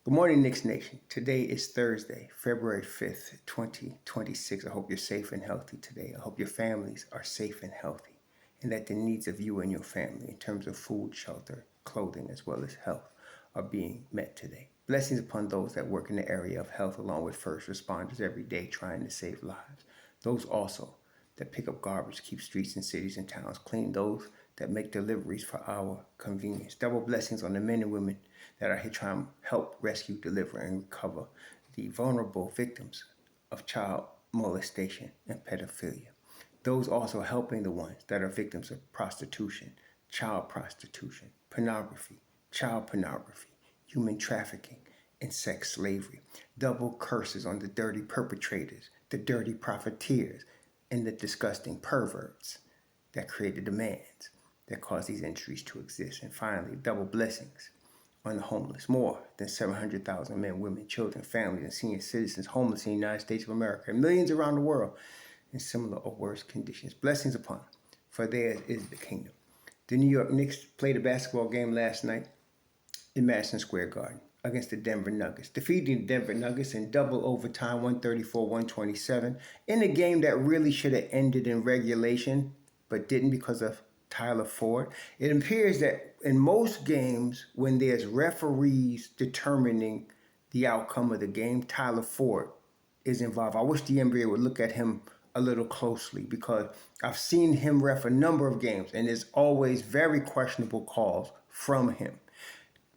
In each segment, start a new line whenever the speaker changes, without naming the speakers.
Good morning, Knicks Nation. Today is Thursday, February 5th, 2026. I hope you're safe and healthy today. I hope your families are safe and healthy and that the needs of you and your family in terms of food, shelter, clothing, as well as health are being met today. Blessings upon those that work in the area of health along with first responders every day trying to save lives. Those also that pick up garbage, keep streets and cities and towns clean, those that make deliveries for our convenience. Double blessings on the men and women that are here trying to help rescue, deliver, and recover the vulnerable victims of child molestation and pedophilia. Those also helping the ones that are victims of prostitution, child pornography, human trafficking, and sex slavery. Double curses on the dirty perpetrators, the dirty profiteers, and the disgusting perverts that create the demands that cause these industries to exist. And finally, double blessings on the homeless. More than 700,000 men, women, children, families, and senior citizens homeless in the United States of America and millions around the world in similar or worse conditions. Blessings upon them, for theirs is the kingdom. The New York Knicks played a basketball game last night in Madison Square Garden against the Denver Nuggets, defeating the Denver Nuggets in double overtime, 134-127, in a game that really should have ended in regulation, but didn't because of Tyler Ford. It appears that in most games, when there's referees determining the outcome of the game, Tyler Ford is involved. I wish the NBA would look at him a little closely because I've seen him ref a number of games and there's always very questionable calls from him.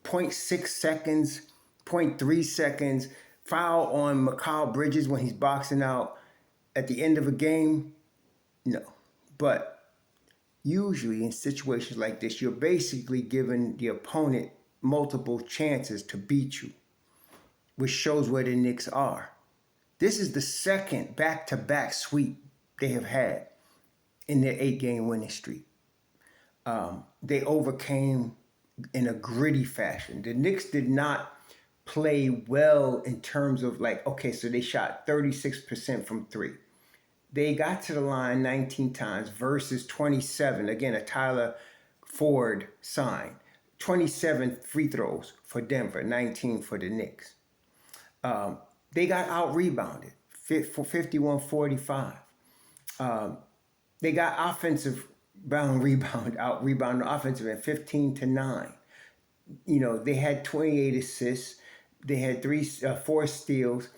0.6 seconds, zero point 0.3 seconds, foul on Mikal Bridges when he's boxing out at the end of a game. No. But usually in situations like this, you're basically giving the opponent multiple chances to beat you, which shows where the Knicks are. This is the second back-to-back sweep they have had in their 8-game winning streak. They overcame in a gritty fashion. The Knicks did not play well in terms of so they shot 36% from three. They got to the line 19 times versus 27. Again, a Tyler Ford sign. 27 free throws for Denver, 19 for the Knicks. They got out-rebounded, 51-45. They got offensive out-rebound offensive at 15-9. You know, they had 28 assists. They had 4 steals.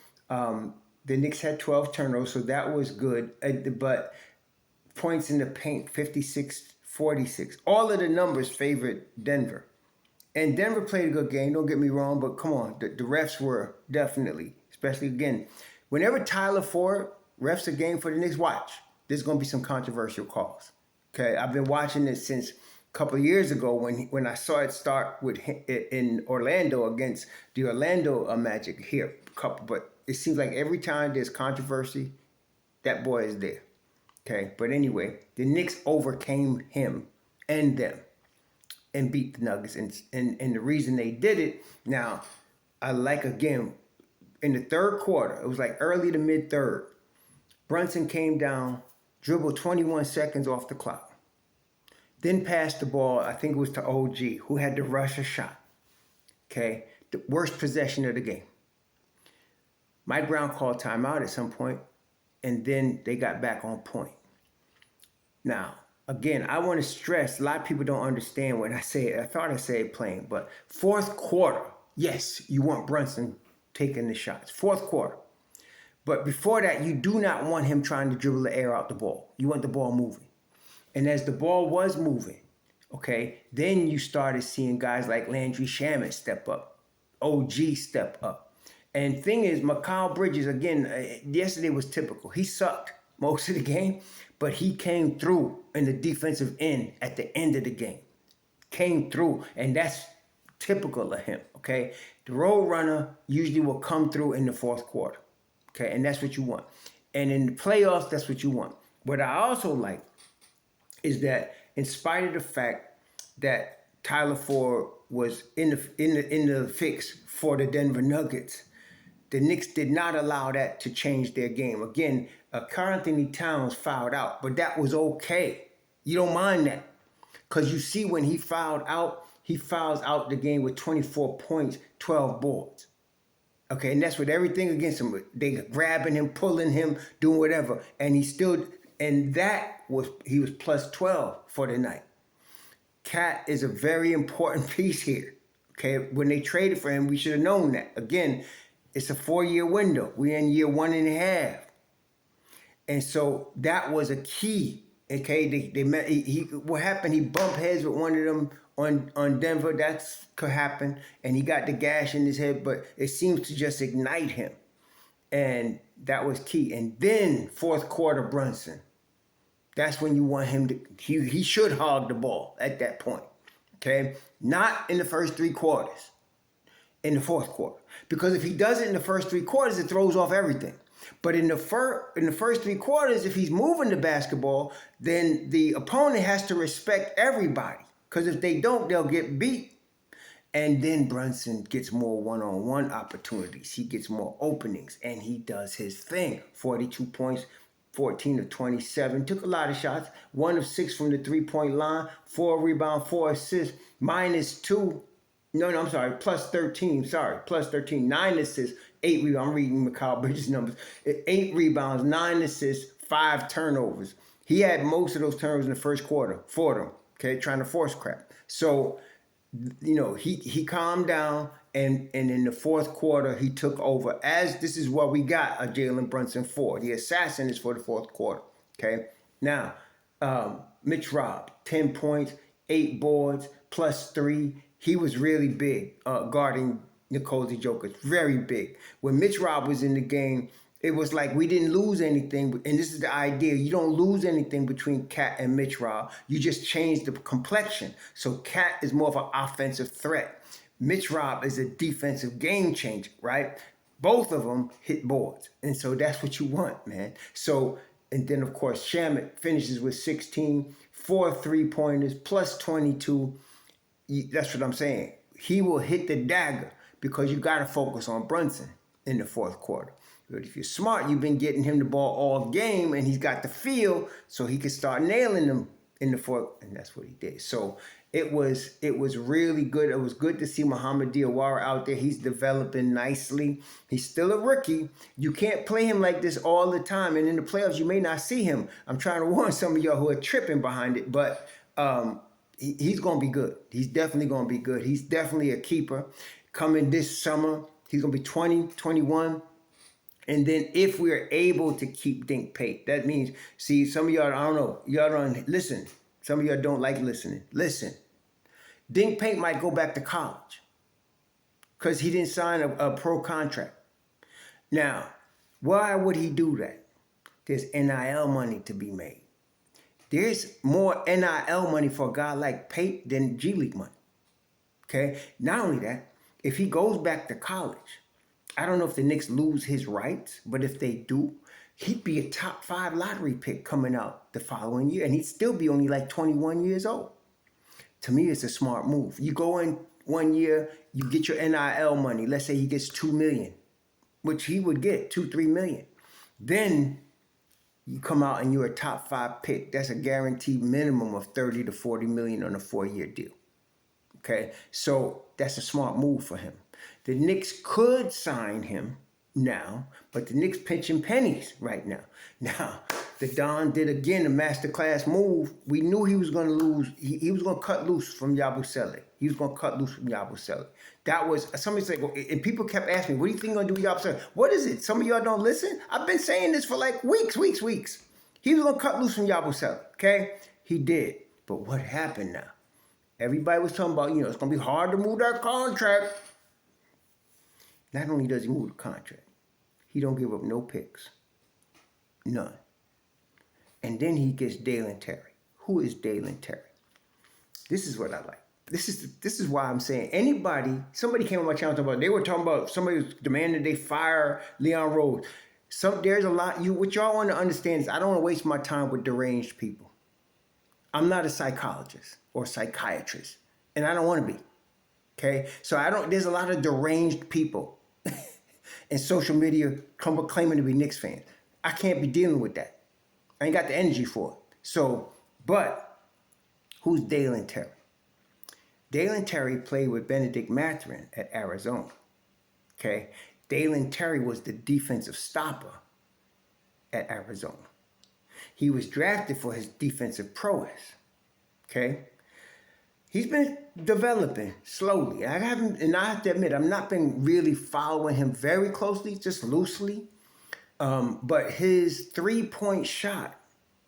The Knicks had 12 turnovers, so that was good. But points in the paint, 56-46. All of the numbers favored Denver. And Denver played a good game, don't get me wrong, but come on, the refs were definitely, especially again, whenever Tyler Ford refs a game for the Knicks, watch. There's going to be some controversial calls. Okay, I've been watching this since a couple of years ago when I saw it start with in Orlando against the Orlando Magic here. But it seems like every time there's controversy, that boy is there. Okay, but anyway, the Knicks overcame him and them and beat the Nuggets. And the reason they did it, now, again, in the third quarter, it was like early to mid-third, Brunson came down, dribbled 21 seconds off the clock, then passed the ball, I think it was to OG, who had to rush a shot. Okay, the worst possession of the game. Mike Brown called timeout at some point, and then they got back on point. Now, again, I want to stress, a lot of people don't understand when I say it. I thought I said it plain, but fourth quarter, yes, you want Brunson taking the shots. Fourth quarter. But before that, you do not want him trying to dribble the air out the ball. You want the ball moving. And as the ball was moving, okay, then you started seeing guys like Landry Shamet step up, OG step up. And thing is, Mikal Bridges, again, yesterday was typical. He sucked most of the game, but he came through in the defensive end at the end of the game. Came through, and that's typical of him, okay? The road runner usually will come through in the fourth quarter, okay? And that's what you want. And in the playoffs, that's what you want. What I also like is that in spite of the fact that Tyler Ford was in the fix for the Denver Nuggets, the Knicks did not allow that to change their game. Again, Karl Anthony Towns fouled out, but that was okay. You don't mind that. Because you see when he fouls out the game with 24 points, 12 boards. Okay, and that's with everything against him. They grabbing him, pulling him, doing whatever, and he was plus 12 for the night. Cat is a very important piece here. Okay, when they traded for him, we should have known that. Again, it's a 4-year window. We're in year 1.5. And so that was a key. Okay, they met. What happened? He bumped heads with one of them on Denver. That could happen, and he got the gash in his head. But it seems to just ignite him, and that was key. And then fourth quarter, Brunson. That's when you want him to. He should hog the ball at that point. Okay, not in the first 3 quarters. In the fourth quarter, because if he does it in the first 3 quarters, it throws off everything. But in the first 3 quarters, if he's moving the basketball, then the opponent has to respect everybody. Because if they don't, they'll get beat. And then Brunson gets more one-on-one opportunities. He gets more openings, and he does his thing. 42 points, 14 of 27. Took a lot of shots. 1 of 6 from the three-point line. 4 rebounds, 4 assists. -2. No, I'm sorry. Plus 13. Sorry. Plus 13. 9 assists. 8 rebounds. I'm reading Mikal Bridges' numbers. 8 rebounds, 9 assists, 5 turnovers. He had most of those turnovers in the first quarter for them. Okay, trying to force crap. So, he calmed down, and in the fourth quarter, he took over. As this is what we got a Jalen Brunson for. The assassin is for the fourth quarter. Okay, now, Mitch Robb, 10 points, 8 boards, plus 3. He was really big guarding Nikola Jokic, very big. When Mitch Robb was in the game, it was like we didn't lose anything. And this is the idea. You don't lose anything between Cat and Mitch Robb. You just change the complexion. So Cat is more of an offensive threat. Mitch Robb is a defensive game changer, right? Both of them hit boards. And so that's what you want, man. So, and then, of course, Shamet finishes with 16, 4 3-pointers, plus 22. That's what I'm saying. He will hit the dagger because you got to focus on Brunson in the fourth quarter. But if you're smart, you've been getting him the ball all game, and he's got the feel, so he can start nailing them in the fourth, and that's what he did. So it was really good. It was good to see Muhammad Diawara out there. He's developing nicely. He's still a rookie. You can't play him like this all the time, and in the playoffs, you may not see him. I'm trying to warn some of y'all who are tripping behind it, but he's going to be good. He's definitely going to be good. He's definitely a keeper. Coming this summer, he's going to be 20, 21. And then if we're able to keep Dink Pate, that means, see, some of y'all, I don't know, y'all don't listen. Some of y'all don't like listening. Listen. Dink Pate might go back to college because he didn't sign a pro contract. Now, why would he do that? There's NIL money to be made. There's more NIL money for a guy like Pate than G League money. Okay? Not only that, if he goes back to college, I don't know if the Knicks lose his rights, but if they do, he'd be a top 5 lottery pick coming out the following year, and he'd still be only like 21 years old. To me, it's a smart move. You go in 1 year, you get your NIL money. Let's say he gets $2 million, which he would get, $2-3 million. Then you come out and you're a top 5 pick. That's a guaranteed minimum of $30 to $40 million on a 4-year deal. Okay, so that's a smart move for him. The Knicks could sign him now, but the Knicks pinching pennies right now. Now, the Don did again a masterclass move. We knew he was going to lose. He was going to cut loose from Yabusele. He was going to cut loose from Yabusele. That was, somebody said, and people kept asking me, what do you think you're going to do with Yabusele? What is it? Some of y'all don't listen. I've been saying this for like weeks. He was going to cut loose from Yabusele, okay? He did. But what happened now? Everybody was talking about, it's going to be hard to move that contract. Not only does he move the contract, he don't give up no picks. None. And then he gets Dalen Terry. Who is Dalen Terry? This is what I like. This is why I'm saying somebody came on my channel they were talking about somebody was demanding they fire Leon Rose. There's a lot, what y'all want to understand is I don't want to waste my time with deranged people. I'm not a psychologist or psychiatrist, and I don't want to be. Okay? So there's a lot of deranged people and social media claiming to be Knicks fans. I can't be dealing with that. I ain't got the energy for it. So, but who's Dalen Terry? Dalen Terry played with Benedict Mathurin at Arizona. Okay? Dalen Terry was the defensive stopper at Arizona. He was drafted for his defensive prowess. Okay? He's been developing slowly. I have to admit, I've not been really following him very closely, just loosely. But his 3-point shot,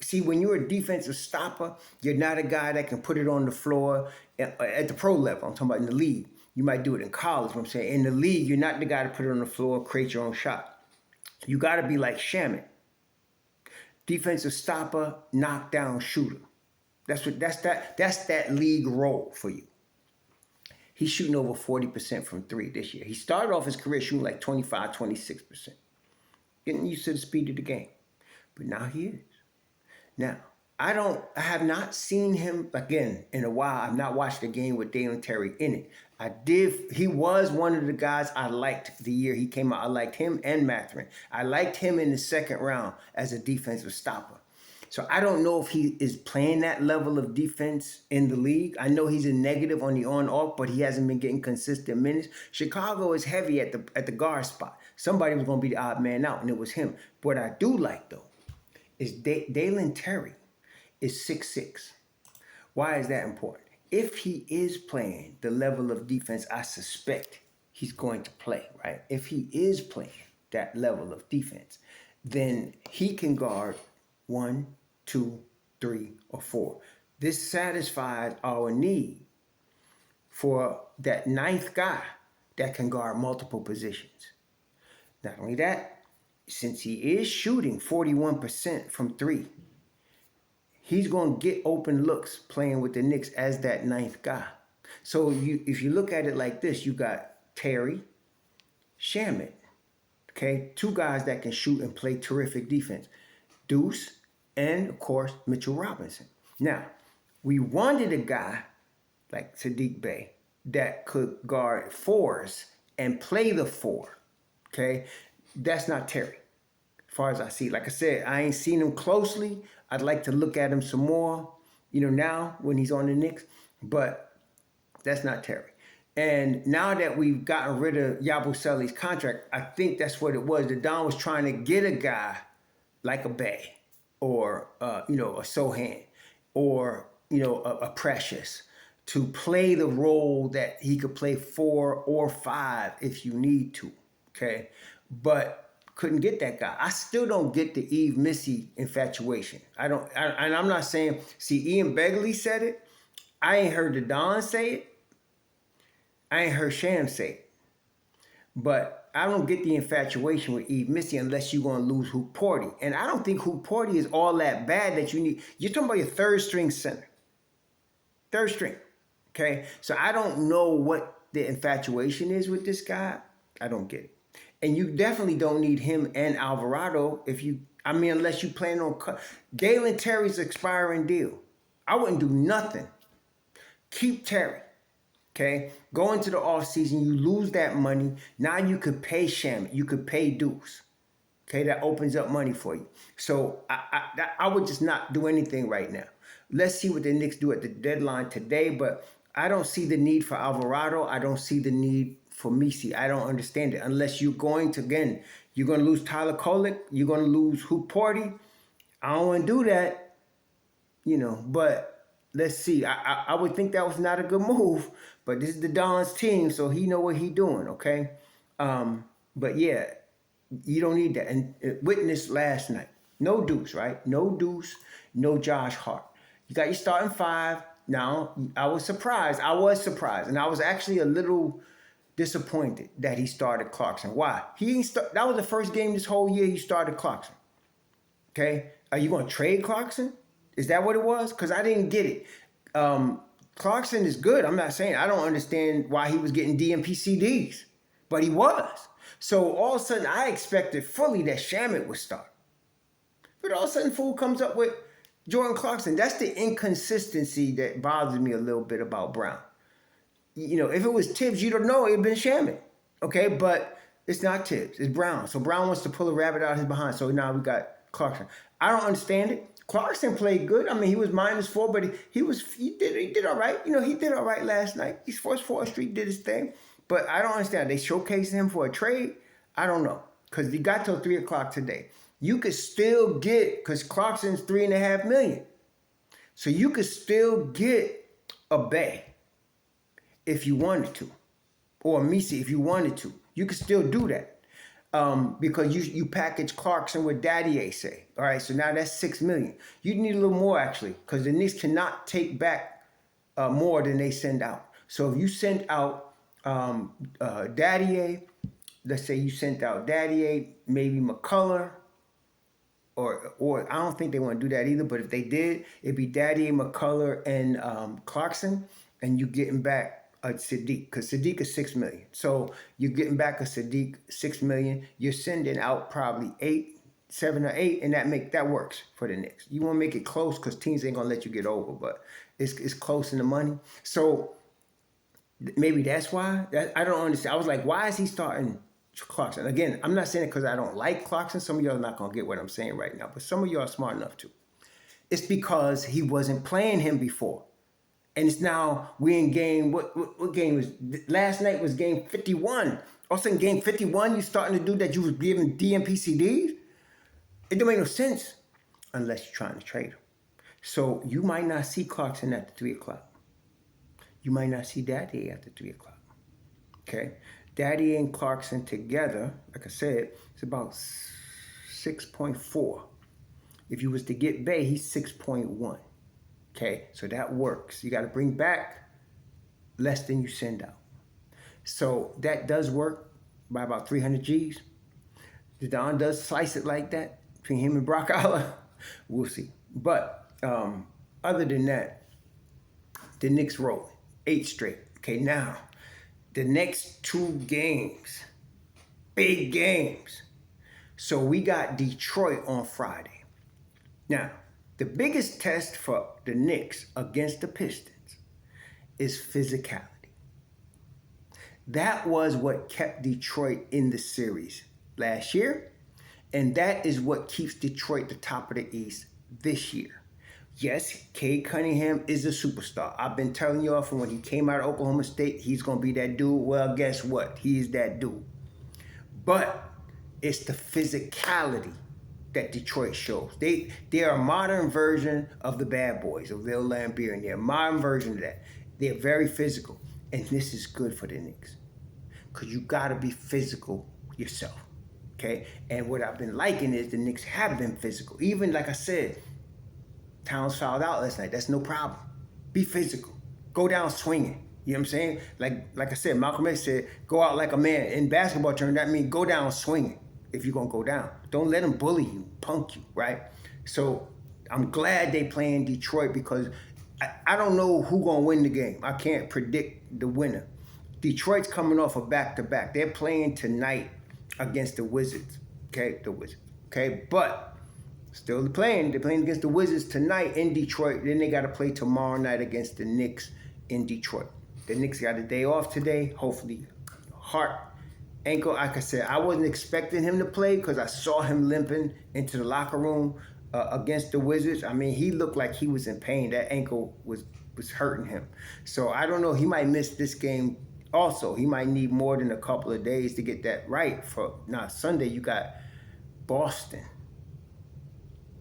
see, when you're a defensive stopper, you're not a guy that can put it on the floor at the pro level. I'm talking about in the league. You might do it in college, what I'm saying. In the league, you're not the guy to put it on the floor, create your own shot. You got to be like Shamet. Defensive stopper, knockdown shooter. That's that league role for you. He's shooting over 40% from three this year. He started off his career shooting like 25, 26%. Getting used to the speed of the game. But now he is. Now, I have not seen him again in a while. I've not watched a game with Dalen Terry in it. He was one of the guys I liked the year he came out. I liked him and Mathurin. I liked him in the second round as a defensive stopper. So I don't know if he is playing that level of defense in the league. I know he's a negative on the on-off, but he hasn't been getting consistent minutes. Chicago is heavy at the guard spot. Somebody was going to be the odd man out, and it was him. What I do like, though, is Dalen Terry is 6'6". Why is that important? If he is playing the level of defense I suspect he's going to play, right? If he is playing that level of defense, then he can guard 1, 2, 3, or 4. This satisfies our need for that ninth guy that can guard multiple positions. Not only that, since he is shooting 41% from three, he's going to get open looks playing with the Knicks as that ninth guy. So if you look at it like this, you got Terry, Shamet, okay? Two guys that can shoot and play terrific defense. Deuce, and of course, Mitchell Robinson. Now, we wanted a guy like Sadiq Bey that could guard fours and play the four, okay? That's not Terry, as far as I see. Like I said, I ain't seen him closely. I'd like to look at him some more, now when he's on the Knicks, but that's not Terry. And now that we've gotten rid of Yabusele's contract, I think that's what it was. The Don was trying to get a guy like a Bey or, a Sohan or, a Precious to play the role that he could play 4 or 5 if you need to, okay? But couldn't get that guy. I still don't get the Eve Missy infatuation. And I'm not saying, see, Ian Begley said it. I ain't heard the Don say it. I ain't heard Sham say it. But I don't get the infatuation with Eve Missy unless you're going to lose Hoop Porty. And I don't think Hoop Porty is all that bad that you need. You're talking about your third string center. Third string. Okay? So I don't know what the infatuation is with this guy. I don't get it. And you definitely don't need him and Alvarado unless you plan on Dalen Terry's expiring deal. I wouldn't do nothing. Keep Terry. Okay? Go into the offseason, you lose that money. Now you could pay Shamet. You could pay Deuce. Okay? That opens up money for you. So I would just not do anything right now. Let's see what the Knicks do at the deadline today, but I don't see the need for Alvarado. I don't see the need for Missy. I don't understand it. Unless you're going to lose Tyler Kolek. You're going to lose Hoop Porty. I don't want to do that, but let's see. I would think that was not a good move, but this is the Don's team, so he know what he doing, okay? But yeah, you don't need that. And witness last night. No Deuce, right? No Deuce, no Josh Hart. You got your starting 5. Now, I was surprised. And I was actually a little disappointed that he started Clarkson. Why? That was the first game this whole year he started Clarkson. Okay? Are you going to trade Clarkson? Is that what it was? Because I didn't get it. Clarkson is good. I'm not saying I don't understand why he was getting DMP CDs, but he was. So all of a sudden, I expected fully that Shamet would start. But all of a sudden, fool comes up with Jordan Clarkson. That's the inconsistency that bothers me a little bit about Brown. If it was Tibbs, you don't know it'd been Shamet. Okay, but it's not Tibbs. It's Brown. So Brown wants to pull a rabbit out of his behind. So now we got Clarkson. I don't understand it. Clarkson played good. I mean, he was -4, but he did all right. He did all right last night. He's first 4th Street did his thing. But I don't understand. They showcased him for a trade. I don't know. Because you got till 3 o'clock today. You could still get, because Clarkson's $3.5 million. So you could still get a Bay if you wanted to. Or a Misi if you wanted to. You could still do that. Because you package Clarkson with Daddy say. All right, so now that's $6 million. You need a little more actually, because the Knicks cannot take back more than they send out. So if you send out Daddy, let's say you sent out Daddy, maybe McCullough, or I don't think they want to do that either. But if they did, it'd be Daddy, McCullough, and Clarkson, and you getting back a Sadiq, because Sadiq is $6 million. So you're getting back a Sadiq $6 million. You're sending out probably 7 or 8, and that works for the Knicks. You want to make it close because teams ain't gonna let you get over, but it's close in the money. So maybe that's why. I don't understand. I was like, why is he starting Clarkson? Again, I'm not saying it because I don't like Clarkson. Some of y'all are not gonna get what I'm saying right now, but some of y'all are smart enough to. It's because he wasn't playing him before. And it's now we in game. What game was last night? Was game 51. All of a sudden, game 51, you starting to do that. You was giving DMPCDs. It don't make no sense unless you're trying to trade him. So you might not see Clarkson after 3 o'clock. You might not see Daddy after 3 o'clock. Okay, Daddy and Clarkson together, like I said, it's about 6.4. If you was to get Bay, he's 6.1. Okay, so that works. You got to bring back less than you send out. So that does work by about 300 G's. The Don does slice it like that between him and Brock Aller. We'll see. But other than that, the Knicks roll 8 straight. Okay, now the next 2 games, big games. So we got Detroit on Friday. Now, the biggest test for the Knicks against the Pistons is physicality. That was what kept Detroit in the series last year, and that is what keeps Detroit the top of the East this year. Yes, Cade Cunningham is a superstar. I've been telling y'all from when he came out of Oklahoma State, he's going to be that dude. Well, guess what? He's that dude. But it's the physicality that Detroit shows. They are a modern version of the Bad Boys, of Lil Lambier, and they're a modern version of that. They're very physical, and this is good for the Knicks because you got to be physical yourself, okay? And what I've been liking is the Knicks have been physical. Even, like I said, Towns fouled out last night. That's no problem. Be physical. Go down swinging. You know what I'm saying? Like I said, Malcolm X said, go out like a man. In basketball terms, that means go down swinging. If you're going to go down. Don't let them bully you, punk you, right? So I'm glad they play in Detroit because I don't know who's going to win the game. I can't predict the winner. Detroit's coming off a back-to-back. They're playing tonight against the Wizards, okay? The Wizards, okay? But still playing. They're playing against the Wizards tonight in Detroit. Then they got to play tomorrow night against the Knicks in Detroit. The Knicks got a day off today. Hopefully, Hart ankle, like I said, I wasn't expecting him to play because I saw him limping into the locker room against the Wizards. I mean, he looked like he was in pain. That ankle was hurting him. So I don't know. He might miss this game also. He might need more than a couple of days to get that right. Now, Sunday, you got Boston.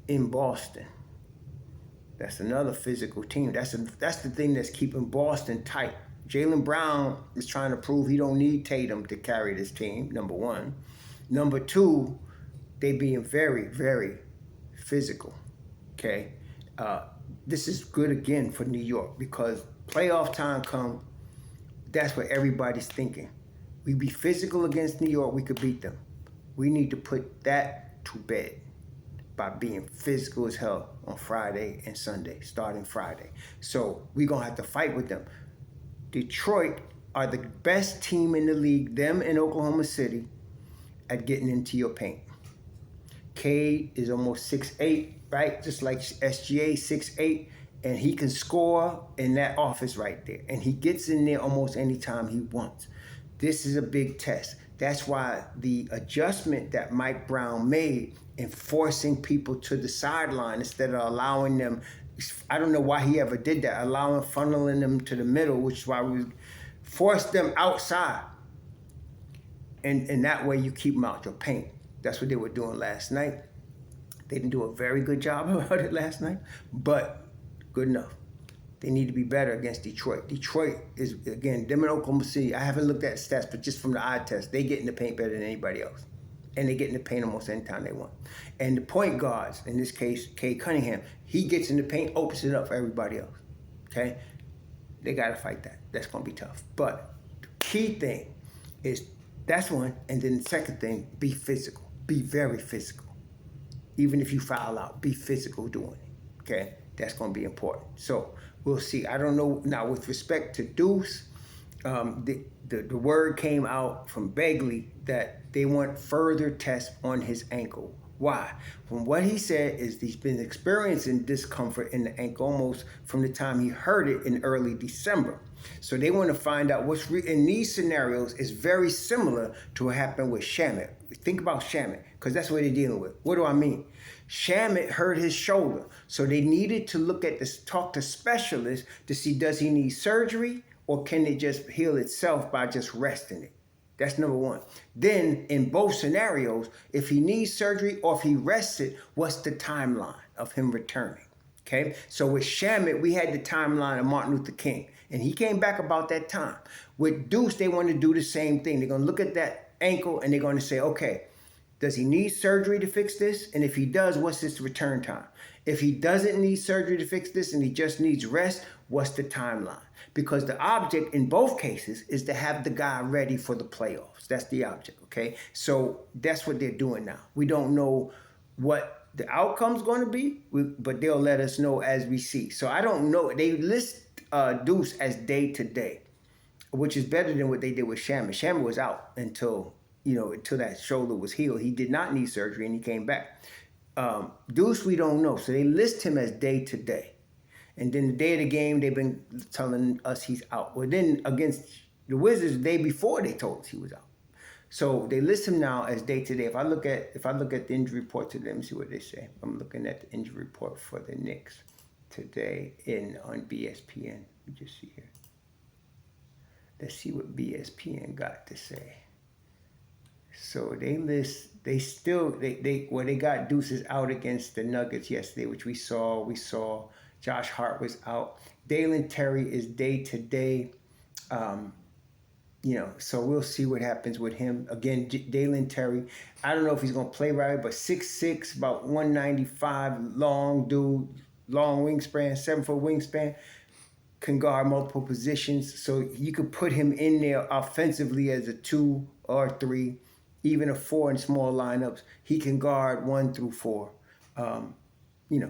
In Boston. That's another physical team. That's the thing that's keeping Boston tight. Jaylen Brown is trying to prove he don't need Tatum to carry this team, number one. Number two, they being very, very physical, okay? This is good again for New York because playoff time come, that's what everybody's thinking. We be physical against New York, we could beat them. We need to put that to bed by being physical as hell on Friday and Sunday, starting Friday. So we're going to have to fight with them. Detroit are the best team in the league, them in Oklahoma City, at getting into your paint. Cade is almost 6'8", right? Just like SGA, 6'8", and he can score in that office right there. And he gets in there almost anytime he wants. This is a big test. That's why the adjustment that Mike Brown made in forcing people to the sideline instead of allowing them, I don't know why he ever did that, funneling them to the middle, which is why we forced them outside. And that way you keep them out your paint. That's what they were doing last night. They didn't do a very good job about it last night, but good enough. They need to be better against Detroit. Detroit is, again, them in Oklahoma City. I haven't looked at stats, but just from the eye test, they get in the paint better than anybody else. And they get in the paint almost any time they want. And the point guards, in this case, Cade Cunningham, he gets in the paint, opens it up for everybody else. Okay? They got to fight that. That's going to be tough. But the key thing is, that's one. And then the second thing, be physical. Be very physical. Even if you foul out, be physical doing it. Okay? That's going to be important. So we'll see. I don't know. Now, with respect to Deuce, the word came out from Begley that they want further tests on his ankle. Why? From what he said is he's been experiencing discomfort in the ankle almost from the time he hurt it in early December. So they want to find out what's in these scenarios is very similar to what happened with Shamet. Think about Shamet, because that's what they're dealing with. What do I mean? Shamet hurt his shoulder. So they needed to look at this, talk to specialists to see, does he need surgery or can it just heal itself by just resting it? That's number one. Then in both scenarios, if he needs surgery or if he rests it, what's the timeline of him returning? Okay, so with Shamet, we had the timeline of Martin Luther King, and he came back about that time. With Deuce, they want to do the same thing. They're going to look at that ankle and they're going to say, okay, does he need surgery to fix this? And if he does, what's his return time? If he doesn't need surgery to fix this and he just needs rest, what's the timeline? Because the object in both cases is to have the guy ready for the playoffs. That's the object, okay? So that's what they're doing now. We don't know what the outcome's going to be, but they'll let us know as we see. So I don't know. They list Deuce as day-to-day, which is better than what they did with Shamet. Shamet was out until that shoulder was healed. He did not need surgery, and he came back. Deuce, we don't know. So they list him as day-to-day. And then the day of the game, they've been telling us he's out. Well, then against the Wizards, the day before, they told us he was out. So they list him now as day-to-day. If I look at the injury report to them, see what they say. I'm looking at the injury report for the Knicks today on BSPN. Let me just see here. Let's see what BSPN got to say. So they got Deuces out against the Nuggets yesterday, which we saw. Josh Hart was out. Dalen Terry is day-to-day. So we'll see what happens with him. Again, Dalen Terry, I don't know if he's going to play right, but 6'6", about 195, long dude, long wingspan, 7-foot wingspan, can guard multiple positions. So you could put him in there offensively as a 2 or 3, even a 4 in small lineups. He can guard 1 through 4.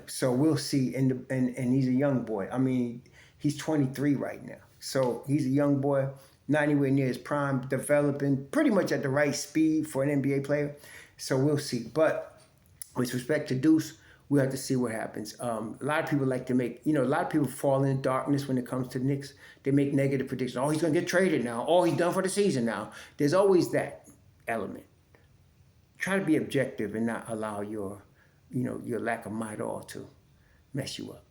So we'll see. And he's a young boy. I mean, he's 23 right now. So he's a young boy, not anywhere near his prime, developing pretty much at the right speed for an NBA player. So we'll see. But with respect to Deuce, we'll have to see what happens. A lot of people like to make, a lot of people fall in darkness when it comes to the Knicks. They make negative predictions. Oh, he's going to get traded now. Oh, he's done for the season now. There's always that element. Try to be objective and not allow your lack of might all to mess you up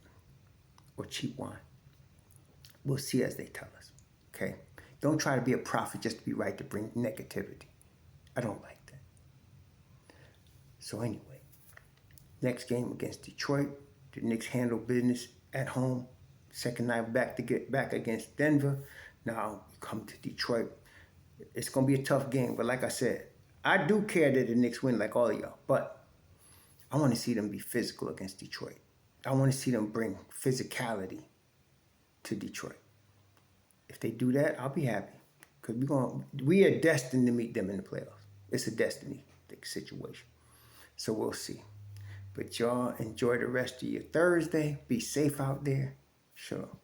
or cheap wine. We'll see as they tell us, okay? Don't try to be a prophet just to be right to bring negativity. I don't like that. So anyway, next game against Detroit, the Knicks handle business at home. Second night back to get back against Denver. Now you come to Detroit. It's going to be a tough game, but like I said, I do care that the Knicks win like all of y'all, but I want to see them be physical against Detroit. I want to see them bring physicality to Detroit. If they do that, I'll be happy. Because we are destined to meet them in the playoffs. It's a destiny situation. So we'll see. But y'all enjoy the rest of your Thursday. Be safe out there. Shalom.